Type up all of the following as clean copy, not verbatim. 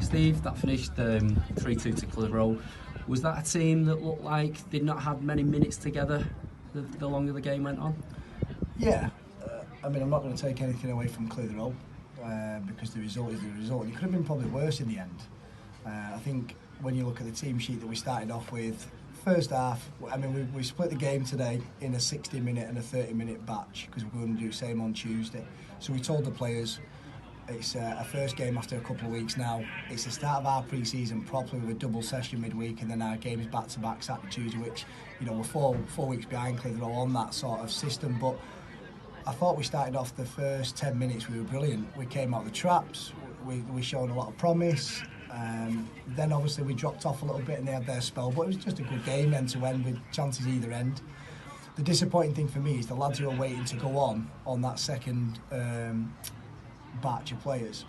Steve, that finished 3-2 to Clitheroe. Was that a team that looked like did not have many minutes together the longer the game went on? Yeah, I mean, I'm not going to take anything away from Clitheroe because the result is the result. It could have been probably worse in the end. I think when you look at the team sheet that we started off with, first half, I mean, we split the game today in a 60-minute and a 30-minute batch because we're going to do the same on Tuesday. So we told the players it's a first game after a couple of weeks now. It's the start of our pre-season properly with a double session midweek, and then our game is back-to-back Saturday, Tuesday, which, you know, we're four weeks behind Clitheroe on that sort of system. But I thought we started off the first 10 minutes, we were brilliant. We came out of the traps, we showed a lot of promise. Then obviously we dropped off a little bit and they had their spell, but it was just a good game end to end with chances either end. The disappointing thing for me is the lads who are waiting to go on that second batch of players.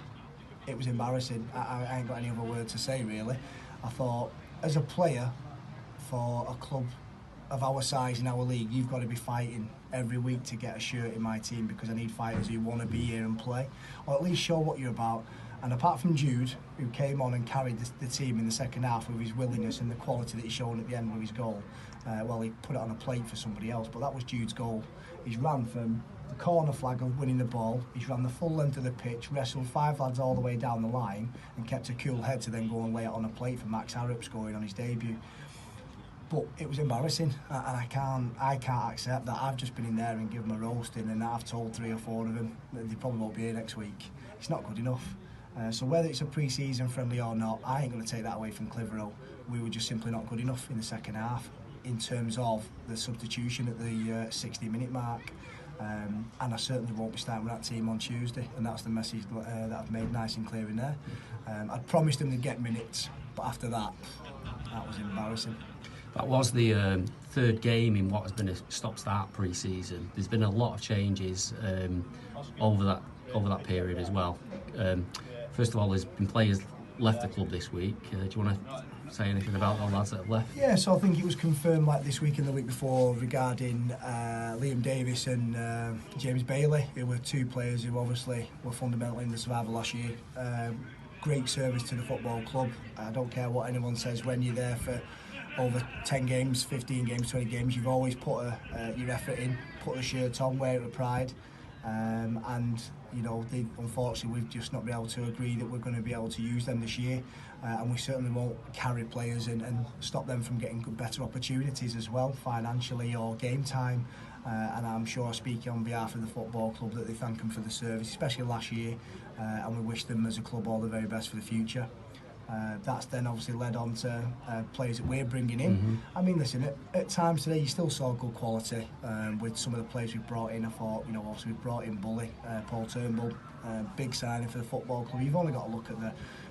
It was embarrassing. I ain't got any other word to say really. I thought as a player for a club of our size in our league, you've got to be fighting every week to get a shirt in my team because I need fighters who want to be here and play, or at least show what you're about. And apart from Jude, who came on and carried the team in the second half with his willingness and the quality that he showed at the end with his goal, well, he put it on a plate for somebody else, but that was Jude's goal. He's ran from the corner flag of winning the ball, he's ran the full length of the pitch, wrestled 5 lads all the way down the line and kept a cool head to then go and lay it on a plate for Max Harrop scoring on his debut. But it was embarrassing, and I can't accept that. I've just been in there and given them a roasting, and I've told 3 or 4 of them that they probably won't be here next week. It's not good enough. So whether it's a pre-season friendly or not, I ain't going to take that away from Clitheroe. We were just simply not good enough in the second half in terms of the substitution at the 60-minute mark. And I certainly won't be starting with that team on Tuesday, and that's the message that I've made nice and clear in there. I'd promised them to get minutes, but after that was embarrassing. That was the third game in what has been a stop-start pre-season. There's been a lot of changes over that period as well. First of all, there's been players left the club this week. Do you want to say anything about the lads that have left? Yeah, so I think it was confirmed like this week and the week before regarding Liam Davis and James Bailey, who were 2 players who obviously were fundamental in the survival last year. Great service to the football club. I don't care what anyone says, when you're there for over 10 games, 15 games, 20 games, you've always put your effort in, put the shirt on, wear it with pride. And you know, unfortunately we've just not been able to agree that we're going to be able to use them this year, and we certainly won't carry players and stop them from getting better opportunities as well, financially or game time. And I'm sure speaking on behalf of the football club that they thank them for the service, especially last year, and we wish them as a club all the very best for the future. That's then obviously led on to players that we're bringing in. Mm-hmm. I mean, listen, at times today you still saw good quality with some of the players we've brought in. I thought, you know, obviously we've brought in Bully, Paul Turnbull, big signing for the football club. You've only got to look at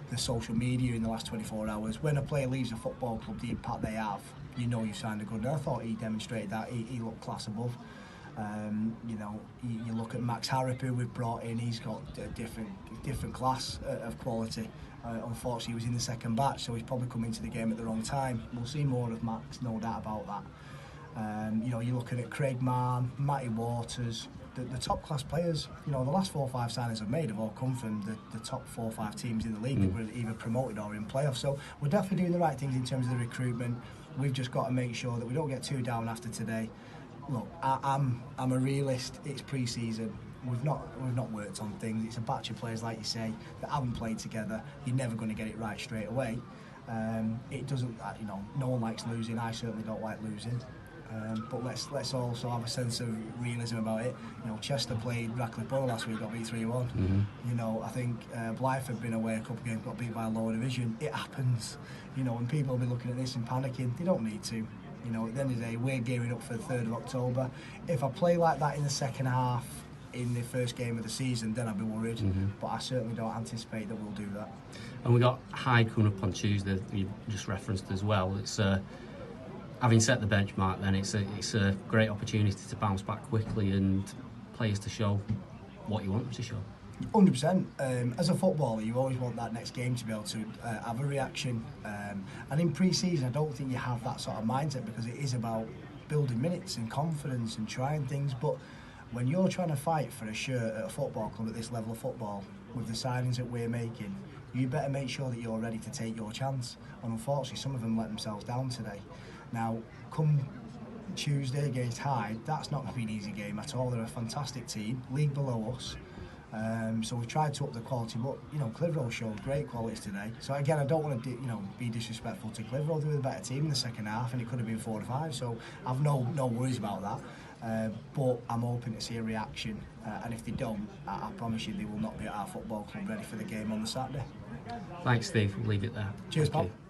the social media in the last 24 hours. When a player leaves a football club, the impact they have, you know you've signed a good. And I thought he demonstrated that. He looked class above. You know, you look at Max Harrop, who we've brought in. He's got a different class of quality. Unfortunately, he was in the second batch, so he's probably come into the game at the wrong time. We'll see more of Max, no doubt about that. You know, you're looking at Craig Mann, Matty Waters, the top class players. You know, the last 4 or 5 signings I've made have all come from the top 4 or 5 teams in the league that were either promoted or in playoffs. So we're definitely doing the right things in terms of the recruitment. We've just got to make sure that we don't get too down after today. Look, I'm a realist. It's pre-season. We've not worked on things. It's a batch of players, like you say, that haven't played together. You're never going to get it right straight away. It doesn't, you know, no one likes losing. I certainly don't like losing. But let's also have a sense of realism about it. You know, Chester played Radcliffe Borough last week, got beat 3-1. Mm-hmm. You know, I think Blythe had been away a couple of games, got beat by a lower division. It happens. You know, and people will be looking at this and panicking. They don't need to. You know, at the end of the day, we're gearing up for the 3rd of October. If I play like that in the second half, in the first game of the season, then I'd be worried. Mm-hmm. But I certainly don't anticipate that we'll do that. And we got Hyde coming up on Tuesday, you just referenced as well. It's having set the benchmark, then it's a great opportunity to bounce back quickly and players to show what you want them to show. 100%. As a footballer, you always want that next game to be able to have a reaction. And in pre-season, I don't think you have that sort of mindset because it is about building minutes and confidence and trying things. But when you're trying to fight for a shirt at a football club at this level of football, with the signings that we're making, you better make sure that you're ready to take your chance. And unfortunately, some of them let themselves down today. Now, come Tuesday against Hyde, that's not going to be an easy game at all. They're a fantastic team, league below us. So we've tried to up the quality, but Clitheroe showed great qualities today. So again, I don't want to be disrespectful to Clitheroe. They were the better team in the second half, and it could have been 4-5. So I've no worries about that. But I'm hoping to see a reaction, and if they don't, I promise you they will not be at our football club ready for the game on the Saturday. Thanks, Steve. We'll leave it there. Cheers, Thank Pop. you.